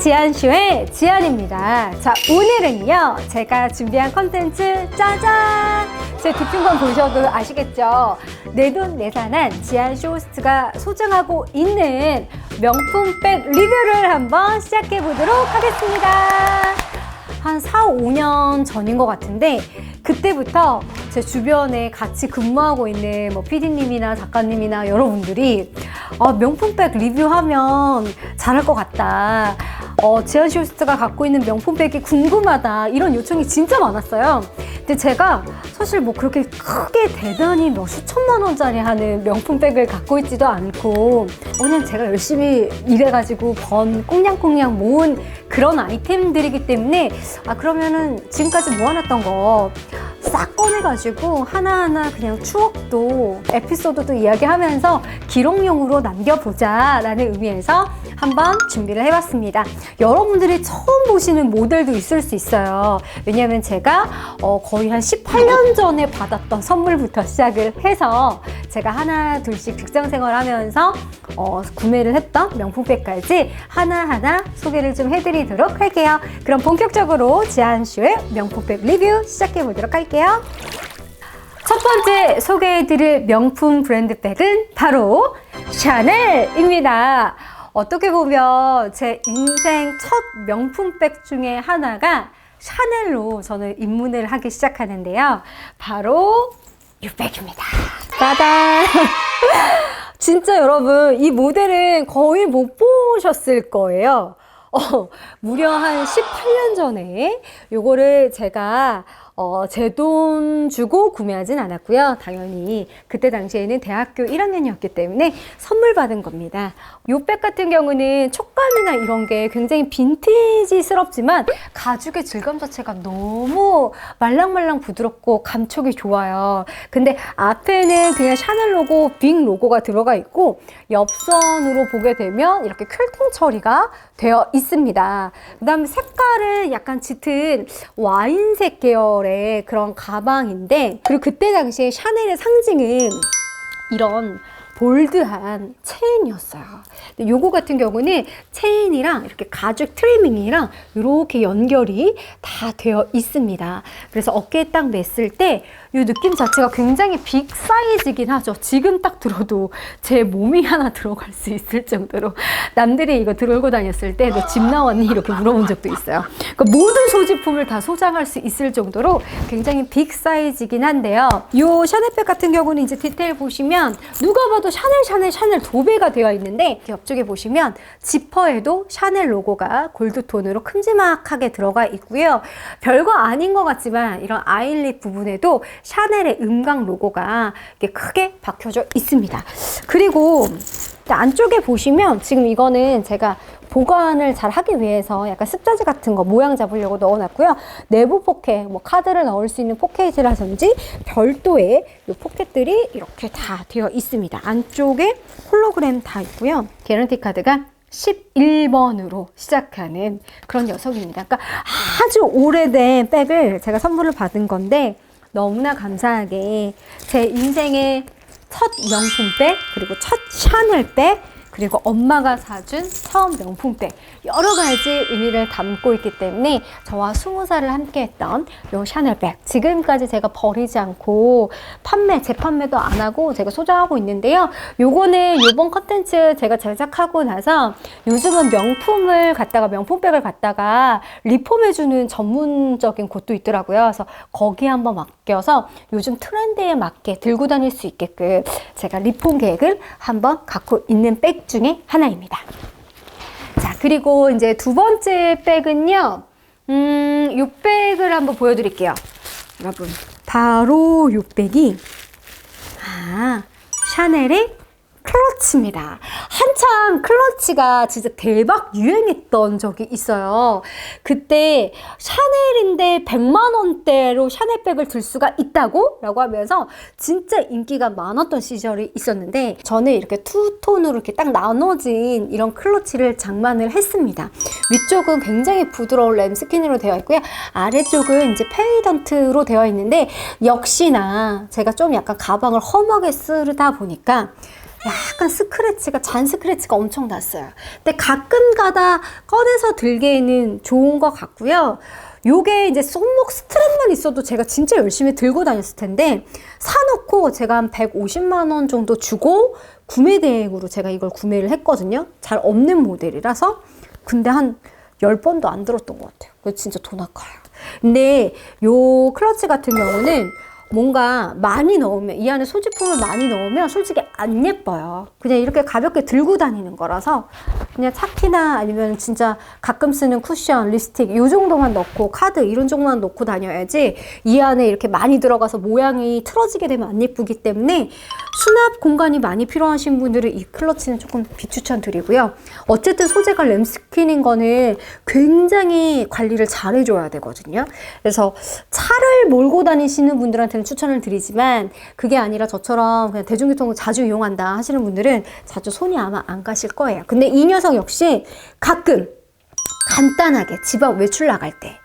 지안쇼의 지안입니다. 자, 오늘은요, 제가 준비한 컨텐츠 짜잔! 제 뒷편만 보셔도 아시겠죠? 내돈내산한 지안쇼 호스트가 소장하고 있는 명품백 리뷰를 한번 시작해 보도록 하겠습니다. 한 4, 5년 전인 것 같은데 그때부터 제 주변에 같이 근무하고 있는 뭐 PD님이나 작가님이나 여러분들이 명품백 리뷰하면 잘할 것 같다. 지안쇼 호스트가 갖고 있는 명품백이 궁금하다. 이런 요청이 진짜 많았어요. 근데 제가 사실 뭐 그렇게 크게 대단히 뭐 수천만 원짜리 하는 명품백을 갖고 있지도 않고 그냥 제가 열심히 일해가지고 번 꽁냥꽁냥 모은 그런 아이템들이기 때문에 그러면은 지금까지 모아놨던 거 싹 꺼내가지고 하나하나 그냥 추억도 에피소드도 이야기하면서 기록용으로 남겨보자 라는 의미에서 한번 준비를 해봤습니다. 여러분들이 처음 보시는 모델도 있을 수 있어요. 왜냐하면 제가 거의 한 18년 전에 받았던 선물부터 시작을 해서 제가 하나 둘씩 직장생활 하면서 구매를 했던 명품백까지 하나하나 소개를 좀 해드리도록 할게요. 그럼 본격적으로 지안쇼의 명품백 리뷰 시작해 보도록 할게요. 첫 번째 소개해드릴 명품 브랜드백은 바로 샤넬입니다. 어떻게 보면 제 인생 첫 명품백 중에 하나가 샤넬로 저는 입문을 하기 시작하는데요. 바로 이 백입니다. 짜잔! 진짜 여러분, 이 모델은 거의 못 보셨을 거예요. 무려 한 18년 전에 요거를 제가 제 돈 주고 구매하진 않았고요. 당연히 그때 당시에는 대학교 1학년이었기 때문에 선물 받은 겁니다. 요 백 같은 경우는 촉감이나 이런 게 굉장히 빈티지스럽지만 가죽의 질감 자체가 너무 말랑말랑 부드럽고 감촉이 좋아요. 근데 앞에는 그냥 샤넬 로고, 빅 로고가 들어가 있고 옆선으로 보게 되면 이렇게 퀼팅 처리가 되어 있습니다. 그 다음에 색깔은 약간 짙은 와인색 계열의 그런 가방인데, 그리고 그때 당시에 샤넬의 상징은 이런 볼드한 체인이었어요. 근데 요거 같은 경우는 체인이랑 이렇게 가죽 트리밍이랑 이렇게 연결이 다 되어 있습니다. 그래서 어깨에 딱 맸을 때 이 느낌 자체가 굉장히 빅 사이즈긴 하죠. 지금 딱 들어도 제 몸이 하나 들어갈 수 있을 정도로 남들이 이거 들고 다녔을 때 너 집 나왔니? 이렇게 물어본 적도 있어요. 그러니까 모든 소지품을 다 소장할 수 있을 정도로 굉장히 빅 사이즈긴 한데요. 이 샤넬백 같은 경우는 이제 디테일 보시면 누가 봐도 샤넬 도배가 되어 있는데 옆쪽에 보시면 지퍼에도 샤넬 로고가 골드톤으로 큼지막하게 들어가 있고요. 별거 아닌 것 같지만 이런 아일릿 부분에도 샤넬의 음각 로고가 이렇게 크게 박혀져 있습니다. 그리고 안쪽에 보시면 지금 이거는 제가 보관을 잘 하기 위해서 약간 습자지 같은 거 모양 잡으려고 넣어놨고요. 내부 포켓, 뭐 카드를 넣을 수 있는 포켓이라든지 별도의 이 포켓들이 이렇게 다 되어 있습니다. 안쪽에 홀로그램 다 있고요. 개런티 카드가 11번으로 시작하는 그런 녀석입니다. 그러니까 아주 오래된 백을 제가 선물을 받은 건데 너무나 감사하게 제 인생의 첫 명품백, 그리고 첫 샤넬백, 그리고 엄마가 사준 처음 명품백, 여러 가지 의미를 담고 있기 때문에 저와 20살을 함께 했던 요 샤넬백 지금까지 제가 버리지 않고 재판매도 안 하고 제가 소장하고 있는데요. 요거는 요번 컨텐츠 제가 제작하고 나서 요즘은 명품백을 갖다가 리폼해주는 전문적인 곳도 있더라고요. 그래서 거기에 한번 맡겨서 요즘 트렌드에 맞게 들고 다닐 수 있게끔 제가 리폼 계획을 한번 갖고 있는 백 중에 하나입니다. 자, 그리고 이제 두 번째 백은요, 이 백을 한번 보여드릴게요. 여러분, 바로 이 백이 샤넬의 클러치입니다. 한참 클러치가 진짜 대박 유행했던 적이 있어요. 그때 샤넬인데 100만 원대로 샤넬백을 들 수가 있다고? 라고 하면서 진짜 인기가 많았던 시절이 있었는데 저는 이렇게 투톤으로 이렇게 딱 나눠진 이런 클러치를 장만을 했습니다. 위쪽은 굉장히 부드러운 램스킨으로 되어 있고요. 아래쪽은 이제 페이던트로 되어 있는데 역시나 제가 좀 약간 가방을 험하게 쓰다 보니까 약간 스크래치가, 잔 스크래치가 엄청 났어요. 근데 가끔 가다 꺼내서 들기에는 좋은 것 같고요. 요게 이제 손목 스트랩만 있어도 제가 진짜 열심히 들고 다녔을 텐데, 사놓고 제가 한 150만 원 정도 주고 구매 대행으로 제가 이걸 구매를 했거든요. 잘 없는 모델이라서. 근데 한 10번도 안 들었던 것 같아요. 그래서 진짜 돈 아까워요. 근데 요 클러치 같은 경우는 뭔가 많이 넣으면, 이 안에 소지품을 많이 넣으면 솔직히 안 예뻐요. 그냥 이렇게 가볍게 들고 다니는 거라서 그냥 차키나 아니면 진짜 가끔 쓰는 쿠션, 립스틱 이 정도만 넣고, 카드 이런 정도만 넣고 다녀야지 이 안에 이렇게 많이 들어가서 모양이 틀어지게 되면 안 예쁘기 때문에 수납 공간이 많이 필요하신 분들은 이 클러치는 조금 비추천 드리고요. 어쨌든 소재가 램스킨인 거는 굉장히 관리를 잘 해줘야 되거든요. 그래서 차를 몰고 다니시는 분들한테는 추천을 드리지만, 그게 아니라 저처럼 그냥 대중교통을 자주 이용한다 하시는 분들은 자주 손이 아마 안 가실 거예요. 근데 이 녀석 역시 가끔 간단하게 집 앞 외출 나갈 때,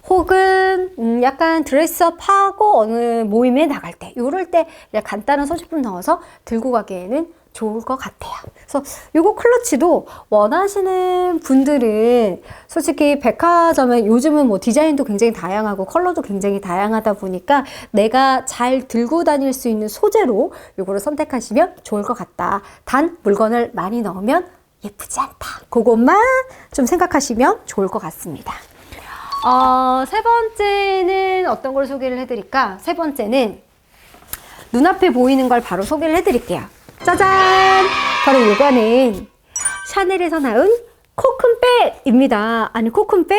혹은 약간 드레스업 하고 어느 모임에 나갈 때, 이럴 때 그냥 간단한 소지품 넣어서 들고 가기에는 좋을 것 같아요. 그래서 이거 클러치도 원하시는 분들은 솔직히 백화점에 요즘은 뭐 디자인도 굉장히 다양하고 컬러도 굉장히 다양하다 보니까 내가 잘 들고 다닐 수 있는 소재로 이거를 선택하시면 좋을 것 같다. 단 물건을 많이 넣으면 예쁘지 않다. 그것만 좀 생각하시면 좋을 것 같습니다. 세 번째는 어떤 걸 소개를 해드릴까? 세 번째는 눈앞에 보이는 걸 바로 소개를 해드릴게요. 짜잔! 바로 이거는 샤넬에서 나온 코큰백입니다. 아니, 코큰백?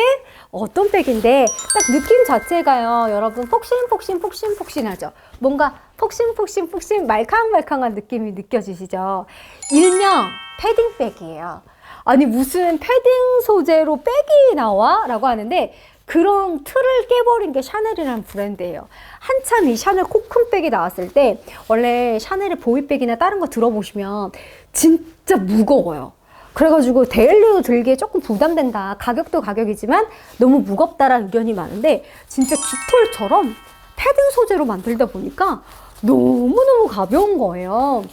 어떤 백인데 딱 느낌 자체가요, 여러분 폭신하죠. 뭔가 폭신 말캉말캉한 느낌이 느껴지시죠? 일명 패딩백이에요. 아니, 무슨 패딩 소재로 백이 나와? 라고 하는데, 그런 틀을 깨버린 게 샤넬이라는 브랜드예요. 한참 이 샤넬 코큰백이 나왔을 때, 원래 샤넬의 보이백이나 다른 거 들어보시면 진짜 무거워요. 그래가지고 데일리로 들기에 조금 부담된다. 가격도 가격이지만 너무 무겁다라는 의견이 많은데, 진짜 깃털처럼 패딩 소재로 만들다 보니까 너무너무 가벼운 거예요.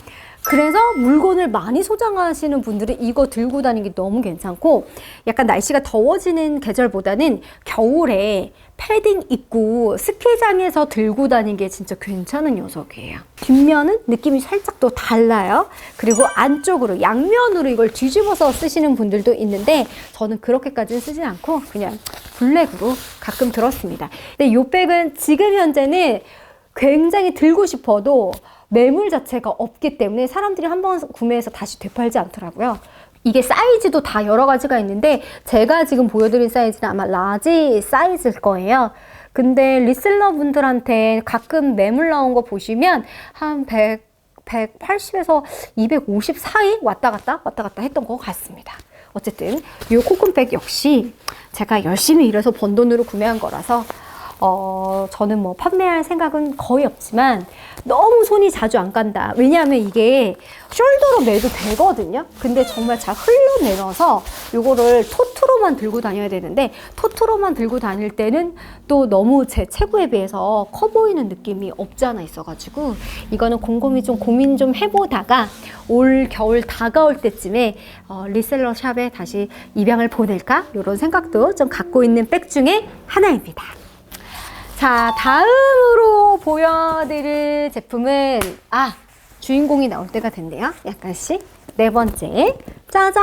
그래서 물건을 많이 소장하시는 분들은 이거 들고 다니기 너무 괜찮고, 약간 날씨가 더워지는 계절보다는 겨울에 패딩 입고 스키장에서 들고 다니기에 진짜 괜찮은 녀석이에요. 뒷면은 느낌이 살짝 또 달라요. 그리고 안쪽으로, 양면으로 이걸 뒤집어서 쓰시는 분들도 있는데, 저는 그렇게까지는 쓰지 않고 그냥 블랙으로 가끔 들었습니다. 근데 이 백은 지금 현재는 굉장히 들고 싶어도 매물 자체가 없기 때문에 사람들이 한번 구매해서 다시 되팔지 않더라고요. 이게 사이즈도 다 여러 가지가 있는데, 제가 지금 보여드린 사이즈는 아마 라지 사이즈일 거예요. 근데 리셀러 분들한테 가끔 매물 나온 거 보시면 한 180에서 250 사이 왔다 갔다 했던 것 같습니다. 어쨌든 이 코큰백 역시 제가 열심히 일해서 번 돈으로 구매한 거라서 저는 뭐 판매할 생각은 거의 없지만 너무 손이 자주 안 간다. 왜냐하면 이게 숄더로 매도 되거든요. 근데 정말 잘 흘러내려서 이거를 토트로만 들고 다녀야 되는데, 토트로만 들고 다닐 때는 또 너무 제 체구에 비해서 커 보이는 느낌이 없지 않아 있어가지고, 이거는 곰곰이 좀 고민 좀 해보다가 올 겨울 다가올 때쯤에 리셀러 샵에 다시 입양을 보낼까? 이런 생각도 좀 갖고 있는 백 중에 하나입니다. 자, 다음으로 보여드릴 제품은 주인공이 나올 때가 됐네요. 약간씩. 네 번째, 짜잔!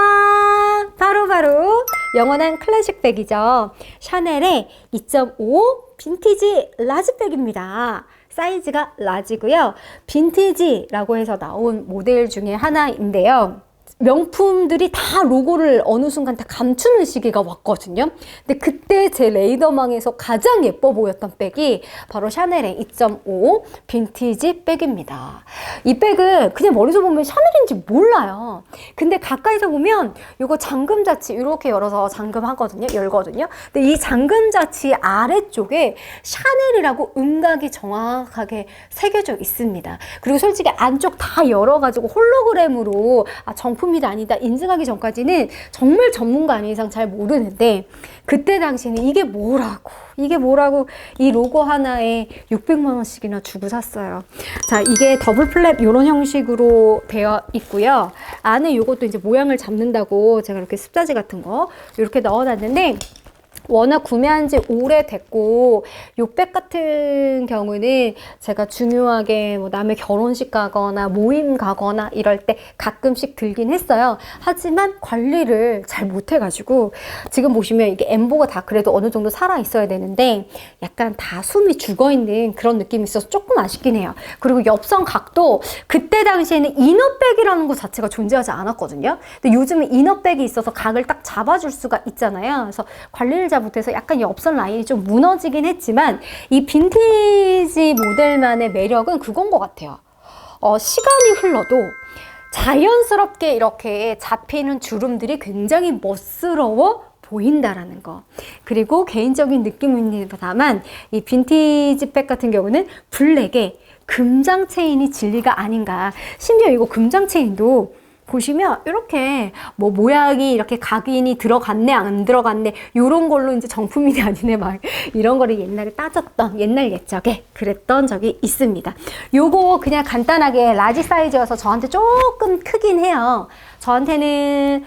바로 영원한 클래식 백이죠. 샤넬의 2.5 빈티지 라지백입니다. 사이즈가 라지고요. 빈티지라고 해서 나온 모델 중에 하나인데요. 명품들이 다 로고를 어느 순간 다 감추는 시기가 왔거든요. 근데 그때 제 레이더망에서 가장 예뻐 보였던 백이 바로 샤넬의 2.5 빈티지 백입니다. 이 백은 그냥 멀리서 보면 샤넬인지 몰라요. 근데 가까이서 보면 이거 잠금자치 이렇게 열어서 잠금하거든요. 열거든요. 근데 이 잠금자치 아래쪽에 샤넬이라고 음각이 정확하게 새겨져 있습니다. 그리고 솔직히 안쪽 다 열어가지고 홀로그램으로 정품 아니다 인증하기 전까지는 정말 전문가 아닌 이상 잘 모르는데, 그때 당시에는 이게 뭐라고 이 로고 하나에 600만 원씩이나 주고 샀어요. 자, 이게 더블 플랩 이런 형식으로 되어 있고요. 안에 요것도 이제 모양을 잡는다고 제가 이렇게 습자지 같은 거 이렇게 넣어놨는데, 워낙 구매한 지 오래됐고, 요 백 같은 경우는 제가 중요하게 뭐 남의 결혼식 가거나 모임 가거나 이럴 때 가끔씩 들긴 했어요. 하지만 관리를 잘 못해가지고, 지금 보시면 이게 엠보가 다 그래도 어느 정도 살아 있어야 되는데 약간 다 숨이 죽어있는 그런 느낌이 있어서 조금 아쉽긴 해요. 그리고 옆선 각도, 그때 당시에는 이너백이라는 것 자체가 존재하지 않았거든요. 근데 요즘은 이너백이 있어서 각을 딱 잡아줄 수가 있잖아요. 그래서 관리를 잘 못해서 약간 이 옆선 라인이 좀 무너지긴 했지만, 이 빈티지 모델만의 매력은 그건 것 같아요. 시간이 흘러도 자연스럽게 이렇게 잡히는 주름들이 굉장히 멋스러워 보인다라는 거. 그리고 개인적인 느낌입니다만, 이 빈티지 백 같은 경우는 블랙에 금장 체인이 진리가 아닌가. 심지어 이거 금장 체인도 보시면 이렇게 뭐 모양이 이렇게 각인이 들어갔네 안 들어갔네 요런 걸로 이제 정품이네 아니네 막 이런 거를 옛날에 따졌던, 옛날 옛적에 그랬던 적이 있습니다. 요거 그냥 간단하게 라지 사이즈여서 저한테 조금 크긴 해요. 저한테는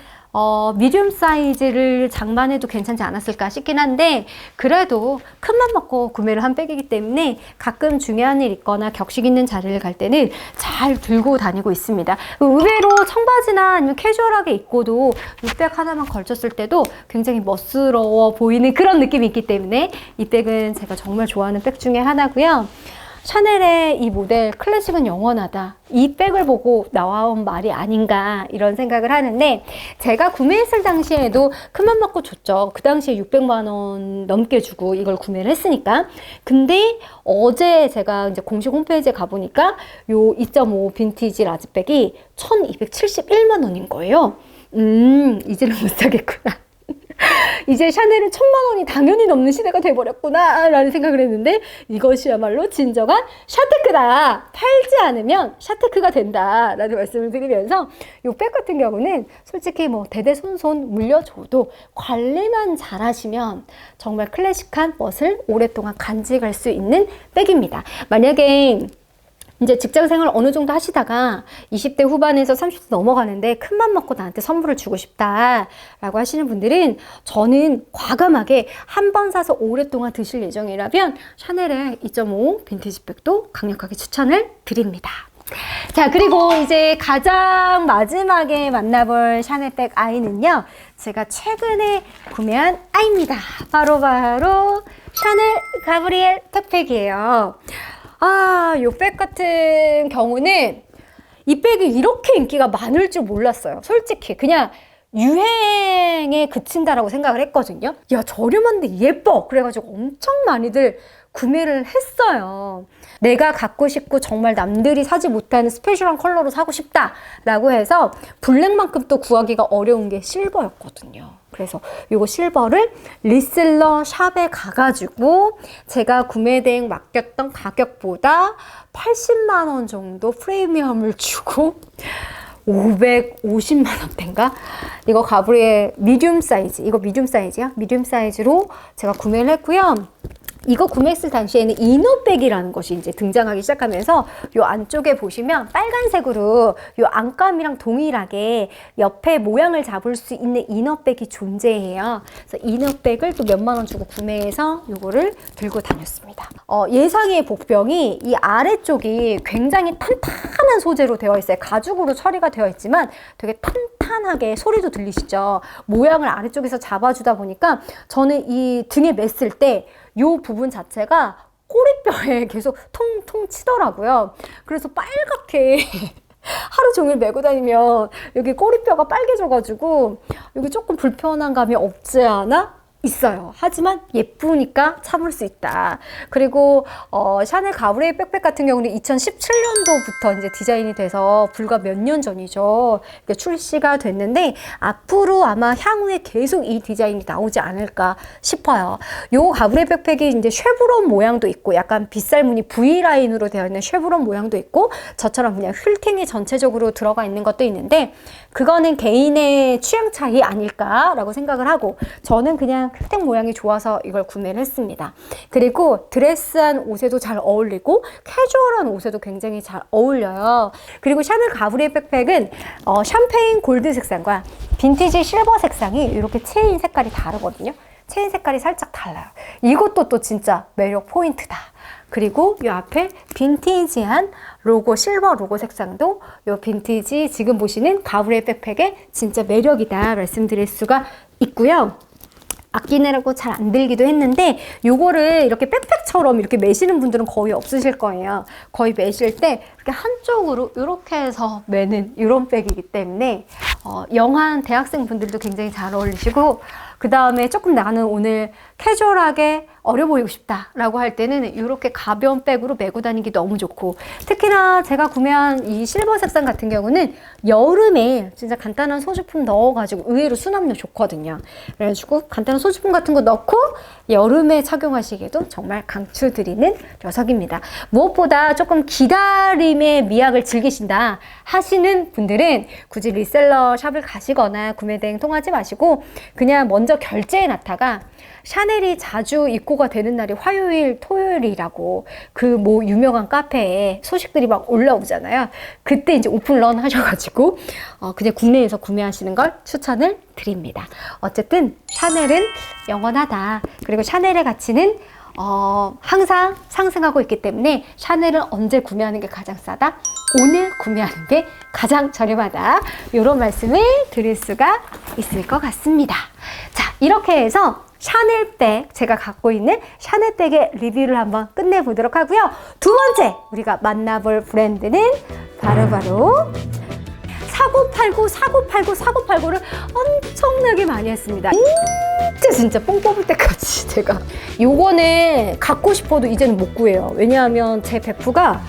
미디움 사이즈를 장만해도 괜찮지 않았을까 싶긴 한데, 그래도 큰맘 먹고 구매를 한 백이기 때문에 가끔 중요한 일 있거나 격식 있는 자리를 갈 때는 잘 들고 다니고 있습니다. 의외로 청바지나 아니면 캐주얼하게 입고도 이 백 하나만 걸쳤을 때도 굉장히 멋스러워 보이는 그런 느낌이 있기 때문에 이 백은 제가 정말 좋아하는 백 중에 하나고요. 샤넬의 이 모델 클래식은 영원하다, 이 백을 보고 나와온 말이 아닌가 이런 생각을 하는데, 제가 구매했을 당시에도 큰맘 먹고 줬죠. 그 당시에 600만 원 넘게 주고 이걸 구매를 했으니까. 근데 어제 제가 이제 공식 홈페이지에 가보니까 요 2.5 빈티지 라지백이 1271만 원인 거예요. 이제는 못 사겠구나. 이제 샤넬은 1000만 원이 당연히 넘는 시대가 돼버렸구나 라는 생각을 했는데, 이것이야말로 진정한 샤테크다. 팔지 않으면 샤테크가 된다 라는 말씀을 드리면서, 이 백 같은 경우는 솔직히 뭐 대대손손 물려줘도 관리만 잘 하시면 정말 클래식한 멋을 오랫동안 간직할 수 있는 백입니다. 만약에 이제 직장 생활 어느 정도 하시다가 20대 후반에서 30대 넘어가는데 큰맘 먹고 나한테 선물을 주고 싶다라고 하시는 분들은, 저는 과감하게 한 번 사서 오랫동안 드실 예정이라면 샤넬의 2.5 빈티지 백도 강력하게 추천을 드립니다. 자, 그리고 이제 가장 마지막에 만나볼 샤넬 백 아이는요, 제가 최근에 구매한 아이입니다. 바로 샤넬 가브리엘 턱백이에요. 이 백 같은 경우는 이 백이 이렇게 인기가 많을 줄 몰랐어요. 솔직히 그냥 유행에 그친다라고 생각을 했거든요. 야, 저렴한데 예뻐! 그래가지고 엄청 많이들 구매를 했어요. 내가 갖고 싶고 정말 남들이 사지 못하는 스페셜한 컬러로 사고 싶다라고 해서, 블랙만큼 또 구하기가 어려운 게 실버였거든요. 그래서 요거 실버를 리셀러 샵에 가가지고 제가 구매대행 맡겼던 가격보다 80만 원 정도 프리미엄을 주고 550만 원대인가? 이거 가브리엘 미디움 사이즈, 이거 미디움 사이즈야? 미디움 사이즈로 제가 구매를 했고요. 이거 구매했을 당시에는 이너백이라는 것이 이제 등장하기 시작하면서, 요 안쪽에 보시면 빨간색으로 요 안감이랑 동일하게 옆에 모양을 잡을 수 있는 이너백이 존재해요. 그래서 이너백을 또 몇만 원 주고 구매해서 요거를 들고 다녔습니다. 예상의 복병이 이 아래쪽이 굉장히 탄탄한 소재로 되어 있어요. 가죽으로 처리가 되어 있지만 되게 탄탄하게, 소리도 들리시죠? 모양을 아래쪽에서 잡아주다 보니까 저는 이 등에 맸을 때 요 부분 자체가 꼬리뼈에 계속 통통 치더라고요. 그래서 빨갛게 하루 종일 메고 다니면 여기 꼬리뼈가 빨개져가지고 여기 조금 불편한 감이 없지 않아 있어요. 하지만 예쁘니까 참을 수 있다. 그리고 샤넬 가브리엘 백백 같은 경우는 2017년도부터 이제 디자인이 돼서 불과 몇 년 전이죠. 출시가 됐는데, 앞으로 아마 향후에 계속 이 디자인이 나오지 않을까 싶어요. 요 가브리엘 백팩이 이제 쉐브론 모양도 있고, 약간 빗살무늬 V라인으로 되어 있는 쉐브론 모양도 있고, 저처럼 그냥 퀼팅이 전체적으로 들어가 있는 것도 있는데, 그거는 개인의 취향 차이 아닐까라고 생각을 하고, 저는 그냥 큐택 모양이 좋아서 이걸 구매를 했습니다. 그리고 드레스한 옷에도 잘 어울리고 캐주얼한 옷에도 굉장히 잘 어울려요. 그리고 샤넬 가브리엘 백팩은 샴페인 골드 색상과 빈티지 실버 색상이 이렇게 체인 색깔이 다르거든요. 체인 색깔이 살짝 달라요. 이것도 또 진짜 매력 포인트다. 그리고 이 앞에 빈티지한 로고, 실버 로고 색상도 이 빈티지 지금 보시는 가브리엘 백팩의 진짜 매력이다 말씀드릴 수가 있고요. 아끼느라고 잘 안 들기도 했는데 요거를 이렇게 백팩처럼 이렇게 매시는 분들은 거의 없으실 거예요. 거의 매실 때 이렇게 한쪽으로 이렇게 해서 매는 이런 백이기 때문에 영한 대학생 분들도 굉장히 잘 어울리시고, 그 다음에 조금 나는 오늘 캐주얼하게 어려 보이고 싶다 라고 할 때는 이렇게 가벼운 백으로 메고 다니기 너무 좋고, 특히나 제가 구매한 이 실버 색상 같은 경우는 여름에 진짜 간단한 소지품 넣어가지고 의외로 수납력 좋거든요. 그래가지고 간단한 소지품 같은 거 넣고 여름에 착용하시기에도 정말 강추드리는 녀석입니다. 무엇보다 조금 기다림의 미학을 즐기신다 하시는 분들은 굳이 리셀러 샵을 가시거나 구매 대행 통하지 마시고 그냥 먼저 결제해 놨다가 샤넬이 자주 입고가 되는 날이 화요일, 토요일이라고 그 뭐 유명한 카페에 소식들이 막 올라오잖아요. 그때 이제 오픈런 하셔가지고 그냥 국내에서 구매하시는 걸 추천을 드립니다. 어쨌든 샤넬은 영원하다. 그리고 샤넬의 가치는 항상 상승하고 있기 때문에 샤넬은 언제 구매하는 게 가장 싸다? 오늘 구매하는 게 가장 저렴하다. 이런 말씀을 드릴 수가 있을 것 같습니다. 자, 이렇게 해서 샤넬백, 제가 갖고 있는 샤넬백의 리뷰를 한번 끝내보도록 하고요. 두 번째 우리가 만나볼 브랜드는 바로바로 사고팔고를 엄청나게 많이 했습니다. 진짜 뽕 뽑을 때까지 제가 요거는 갖고 싶어도 이제는 못 구해요. 왜냐하면 제 베프가